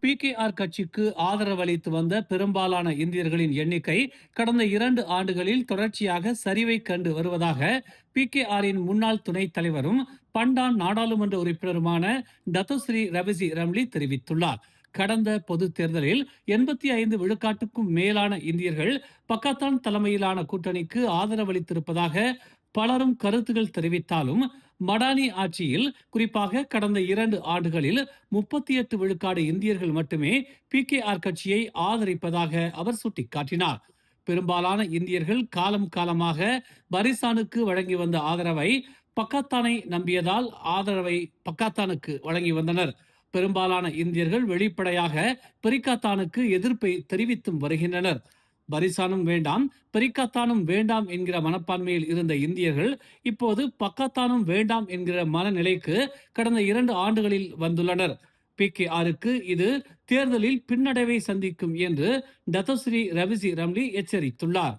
PKR கட்சிக்கு ஆதரவளித்து வந்த பெரும்பாலான இந்தியர்களின் எண்ணிக்கை கடந்த 2 ஆண்டுகளில் தொடர்ச்சியாக சரிவை கண்டு வருவதாக PKRின் முன்னாள் துணைத் தலைவரும் பண்டான் நாடாளுமன்ற உறுப்பினருமான டத்தோஸ்ரீ ரவிசி ரம்லி தெரிவித்துள்ளார். கடந்த பொது தேர்தலில் 85 விழுக்காட்டுக்கும் மேலான இந்தியர்கள் பக்காத்தான் தலைமையிலான கூட்டணிக்கு ஆதரவளித்திருப்பதாக பலரும் கருத்துகள் தெரிவித்தாலும், மடானி ஆட்சியில் குறிப்பாக கடந்த 2 ஆண்டுகளில் 38 விழுக்காடு இந்தியர்கள் மட்டுமே PKR கட்சியை ஆதரிப்பதாக அவர் சுட்டிக்காட்டினார். பெரும்பாலான இந்தியர்கள் காலம் காலமாக பரிசானுக்கு வழங்கி வந்த ஆதரவை பக்காத்தானை நம்பியதால் ஆதரவை பக்காத்தானுக்கு வழங்கி வந்தனர். பெரும்பாலான இந்தியர்கள் வெளிப்படையாக பெரிக்காத்தானுக்கு எதிர்ப்பை தெரிவித்தும் வருகின்றனர். பரிசானும் வேண்டாம், பெரிக்காத்தானும் வேண்டாம் என்கிற மனப்பான்மையில் இருந்த இந்தியர்கள் இப்போது பக்காத்தானும் வேண்டாம் என்கிற மனநிலைக்கு கடந்த 2 ஆண்டுகளில் வந்துள்ளனர். PKRக்கு இது தேர்தலில் பின்னடைவை சந்திக்கும் என்று டத்தோஸ்ரீ ரவிசி ரம்லி எச்சரித்துள்ளார்.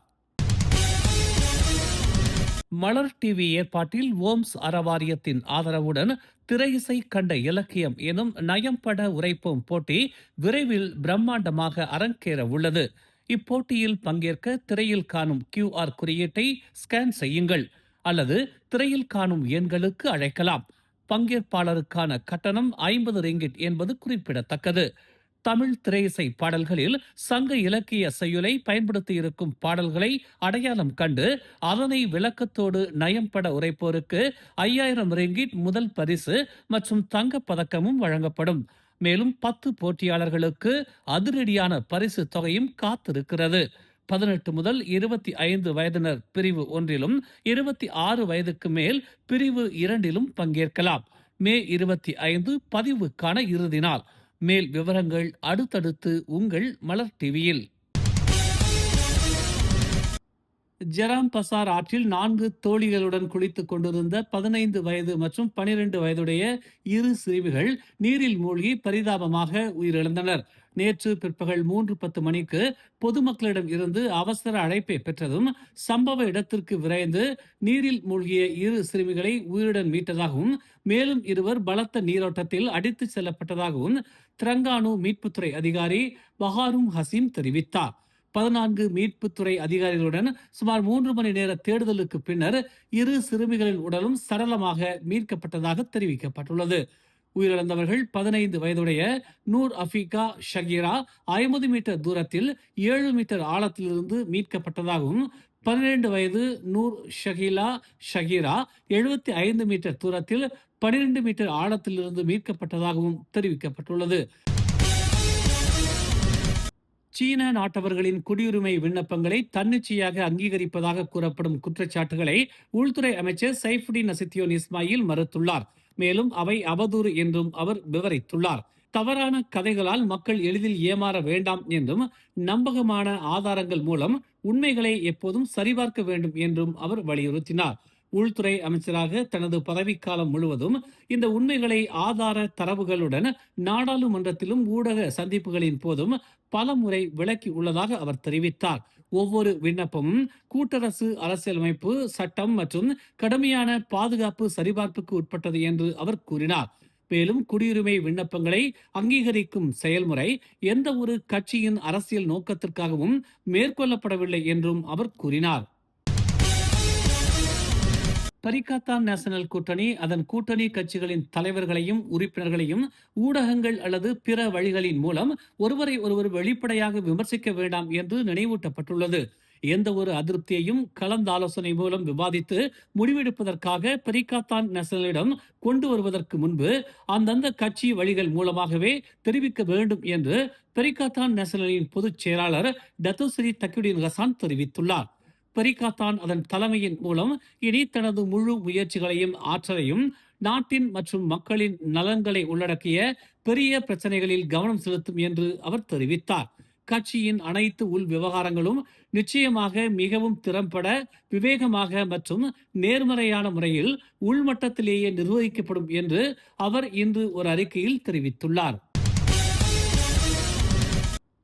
மலர் டிவி ஏற்பாட்டில் ஓம்ஸ் அறவாரியத்தின் ஆதரவுடன் திரையிசை கண்ட இலக்கியம் எனும் நயம்பட உரைப்போம் போட்டி விரைவில் பிரம்மாண்டமாக அரங்கேற உள்ளது. இப்போட்டியில் பங்கேற்க திரையில் காணும் QR குறியீட்டை ஸ்கேன் செய்யுங்கள் அல்லது திரையில் காணும் எண்களுக்கு அழைக்கலாம். பங்கேற்பாளருக்கான கட்டணம் 50 ரிங்கிட் என்பது குறிப்பிடத்தக்கது. தமிழ் திரையிசை பாடல்களில் சங்க இலக்கிய செய்யுளை பயன்படுத்தி இருக்கும் பாடல்களை அடையாளம் கண்டு அதனை விளக்கத்தோடு நயம்பட உரைப்போருக்கு 5000 ரிங்கிட் முதல் பரிசு மற்றும் தங்கப் பதக்கமும் வழங்கப்படும். மேலும் 10 போட்டியாளர்களுக்கு அதிரடியான பரிசு தொகையும் காத்திருக்கிறது. 18 முதல் 25 வயதினர் பிரிவு 1லும் 26 வயதுக்கு மேல் பிரிவு 2லும் பங்கேற்கலாம். மே 25 பதிவுக்கான இறுதி நாள். மேல் விவரங்கள் அடுத்தடுத்து உங்கள் மலர் டிவியில். ஜெராம் பசார் ஆற்றில் 4 தோழிகளுடன் குளித்துக் கொண்டிருந்த 15 வயது மற்றும் 12 வயதுடைய இரு சிறுமிகள் நீரில் மூழ்கி பரிதாபமாக உயிரிழந்தனர். நேற்று பிற்பகல் 3:10 மணிக்கு பொதுமக்களிடம் இருந்து அவசர அழைப்பை பெற்றதும் சம்பவ இடத்திற்கு விரைந்து நீரில் மூழ்கிய இரு சிறுமிகளை உயிருடன் மீட்டதாகவும், மேலும் இருவர் பலத்த நீரோட்டத்தில் அடித்துச் செல்லப்பட்டதாகவும் திரங்கானு மீட்புத்துறை அதிகாரி பஹாரும் ஹசீம் தெரிவித்தார். 14 மீட்புத்துறை அதிகாரிகளுடன் சுமார் 3 மணி நேர தேடுதலுக்கு பின்னர் இரு சிறுமிகளின் உடலும் சடலமாக மீட்கப்பட்டதாக தெரிவிக்கப்பட்டுள்ளது. உயிரிழந்தவர்கள் 15 வயதுடைய நூர் அஃபீகா ஷகீரா 50 மீட்டர் தூரத்தில் 7 மீட்டர் ஆழத்திலிருந்து மீட்கப்பட்டதாகவும், 12 வயது நூர் ஷகீலா ஷகீரா 75 மீட்டர் தூரத்தில் 12 மீட்டர் ஆழத்திலிருந்து மீட்கப்பட்டதாகவும் தெரிவிக்கப்பட்டுள்ளது. சீன நாட்டவர்களின் குடியுரிமை விண்ணப்பங்களை தன்னிச்சையாக அங்கீகரிப்பதாக கூறப்படும் குற்றச்சாட்டுகளை உள்துறை அமைச்சர் சைஃபுடின் நசித்தியோன் இஸ்மாயில் மறுத்துள்ளார். மேலும் அவை அவதூறு என்றும் அவர் விவரித்துள்ளார். தவறான கதைகளால் மக்கள் எளிதில் ஏமாற வேண்டாம் என்றும், நம்பகமான ஆதாரங்கள் மூலம் உண்மைகளை எப்போதும் சரிபார்க்க வேண்டும் என்றும் அவர் வலியுறுத்தினார். உள்துறை அமைச்சராக தனது பதவிக்காலம் முழுவதும் இந்த உண்மைகளை ஆதார தரவுகளுடன் நாடாளுமன்றத்திலும் ஊடக சந்திப்புகளின் போதும் பல முறை விளக்கி உள்ளதாக அவர் தெரிவித்தார். ஒவ்வொரு விண்ணப்பமும் கூட்டரசு அரசியலமைப்பு சட்டம் மற்றும் கடுமையான பாதுகாப்பு சரிபார்ப்புக்கு உட்பட்டது என்று அவர் கூறினார். மேலும் குடியுரிமை விண்ணப்பங்களை அங்கீகரிக்கும் செயல்முறை எந்த ஒரு கட்சியின் அரசியல் நோக்கத்திற்காகவும் மேற்கொள்ளப்படவில்லை என்றும் அவர் கூறினார். பரிக்காத்தான் நேஷனல் கூட்டணி அதன் கூட்டணி கட்சிகளின் தலைவர்களையும் உறுப்பினர்களையும் ஊடகங்கள் அல்லது பிற வழிகளின் மூலம் ஒருவரை ஒருவர் வெளிப்படையாக விமர்சிக்க வேண்டாம் என்று நினைவூட்டப்பட்டுள்ளது. எந்த ஒரு அதிருப்தியையும் கலந்தாலோசனை மூலம் விவாதித்து முடிவெடுப்பதற்காக பரிக்காத்தான் நேஷனலிடம் கொண்டு வருவதற்கு முன்பு அந்தந்த கட்சி வழிகள் மூலமாகவே தெரிவிக்க வேண்டும் என்று பரிக்காத்தான் நேஷனலின் பொதுச் செயலாளர் டத்தோஸ்ரீ தக்யுடின் ஹசான் தெரிவித்துள்ளார். பரிக்காத்தான் அதன் தலைமையின் மூலம் இனி தனது முழு முயற்சிகளையும் ஆற்றலையும் நாட்டின் மற்றும் மக்களின் நலன்களை உள்ளடக்கிய பெரிய பிரச்சனைகளில் கவனம் செலுத்தும் என்று அவர் தெரிவித்தார். கட்சியின் அனைத்து உள் விவகாரங்களும் நிச்சயமாக மிகவும் திறம்பட, விவேகமாக மற்றும் நேர்மறையான முறையில் உள்மட்டத்திலேயே நிர்வகிக்கப்படும் என்று அவர் இன்று ஒரு அறிக்கையில் தெரிவித்துள்ளார்.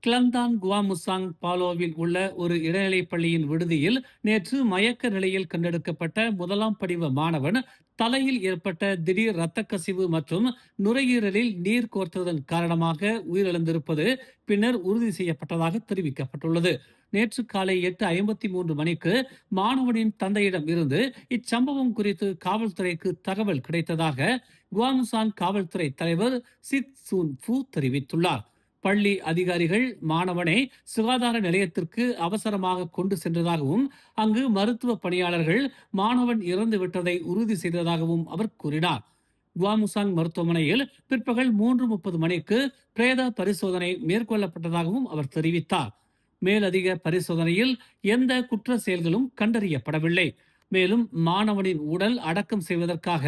கிளந்தான் குவாமுசாங் பாலோவில் உள்ள ஒரு இடைநிலைப் பள்ளியின் விடுதியில் நேற்று மயக்க நிலையில் கண்டெடுக்கப்பட்ட முதலாம் படிவ மாணவன் தலையில் ஏற்பட்ட திடீர் இரத்த கசிவு மற்றும் நுரையீரலில் நீர் கோர்த்ததன் காரணமாக உயிரிழந்திருப்பது பின்னர் உறுதி செய்யப்பட்டதாக தெரிவிக்கப்பட்டுள்ளது. நேற்று காலை 8:53 மணிக்கு மாணவனின் தந்தையிடம் இருந்து இச்சம்பவம் குறித்து காவல்துறைக்கு தகவல் கிடைத்ததாக குவாமுசாங் காவல்துறை தலைவர் சித் சூன் ஃபூ தெரிவித்துள்ளார். பள்ளி அதிகாரிகள் மாணவனை சுகாதார நிலையத்திற்கு அவசரமாக கொண்டு சென்றதாகவும் அங்கு மருத்துவ பணியாளர்கள் மாணவன் இறந்து விட்டதை உறுதி செய்ததாகவும் அவர் கூறினார். குவாமுசாங் மருத்துவமனையில் பிற்பகல் 3:30 மணிக்கு பிரேத பரிசோதனை மேற்கொள்ளப்பட்டதாகவும் அவர் தெரிவித்தார். மேலதிக பரிசோதனையில் எந்த குற்ற செயல்களும் கண்டறியப்படவில்லை. மேலும் மாணவனின் உடல் அடக்கம் செய்வதற்காக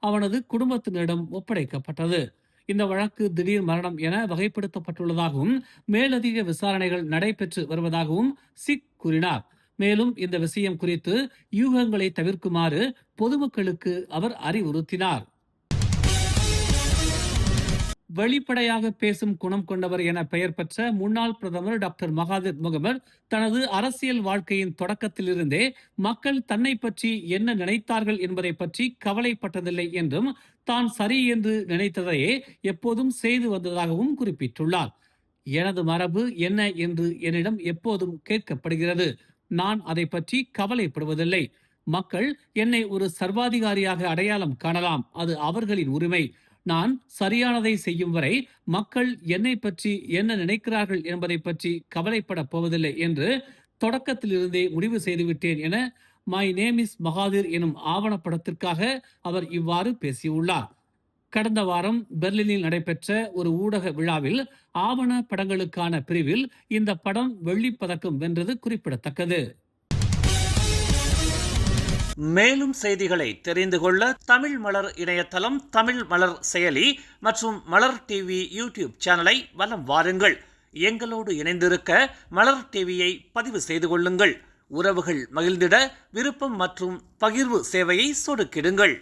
அவனது குடும்பத்தினரிடம் ஒப்படைக்கப்பட்டது. இந்த வழக்கு திடீர் மரணம் என வகைப்படுத்தப்பட்டுள்ளதாகவும் மேலதிக விசாரணைகள் நடைபெற்று வருவதாகவும் சிக் கூறினார். மேலும் இந்த விஷயம் குறித்து யூகங்களை தவிர்க்குமாறு பொதுமக்களுக்கு அவர் அறிவுறுத்தினார். வெளிப்படையாக பேசும் குணம் கொண்டவர் என பெயர் பெற்ற முன்னாள் பிரதமர் டாக்டர் மகாதிர் முகமது தனது அரசியல் வாழ்க்கையின் தொடக்கத்திலிருந்தே மக்கள் தன்னை பற்றி என்ன நினைத்தார்கள் என்பதை பற்றி கவலைப்பட்டதில்லை என்றும் தான் சரி என்று நினைத்ததையே எப்போதும் செய்து வந்ததாகவும் குறிப்பிட்டுள்ளார். எனது மரபு என்ன என்று என்னிடம் எப்போதும் கேட்கப்படுகிறது. நான் அதை பற்றி கவலைப்படுவதில்லை. மக்கள் என்னை ஒரு சர்வாதிகாரியாக அடையாளம் காணலாம், அது அவர்களின் உரிமை. நான் சரியானதை செய்யும் வரை மக்கள் என்னை பற்றி என்ன நினைக்கிறார்கள் என்பதை பற்றி கவலைப்பட போவதில்லை என்று தொடக்கத்திலிருந்தே முடிவு செய்துவிட்டேன் என மை நேம் இஸ் மகாதிர் எனும் ஆவணப்படத்திற்காக அவர் இவ்வாறு பேசியுள்ளார். கடந்த வாரம் பெர்லினில் நடைபெற்ற ஒரு ஊடக விழாவில் ஆவண படங்களுக்கான பிரிவில் இந்த படம் வெள்ளிப்பதக்கம் வென்றது குறிப்பிடத்தக்கது. மேலும் செய்திகளை தெரிந்து கொள்ள தமிழ் மலர் இணையதளம், தமிழ் மலர் செயலி மற்றும் மலர் டிவி யூடியூப் சேனலை வலம் வாருங்கள். எங்களோடு இணைந்திருக்க மலர் டிவியை பதிவு செய்து கொள்ளுங்கள். உறவுகள் மகிழ்ந்திட விருப்பம் மற்றும் பகிர்வு சேவையை சொடுக்கிடுங்கள்.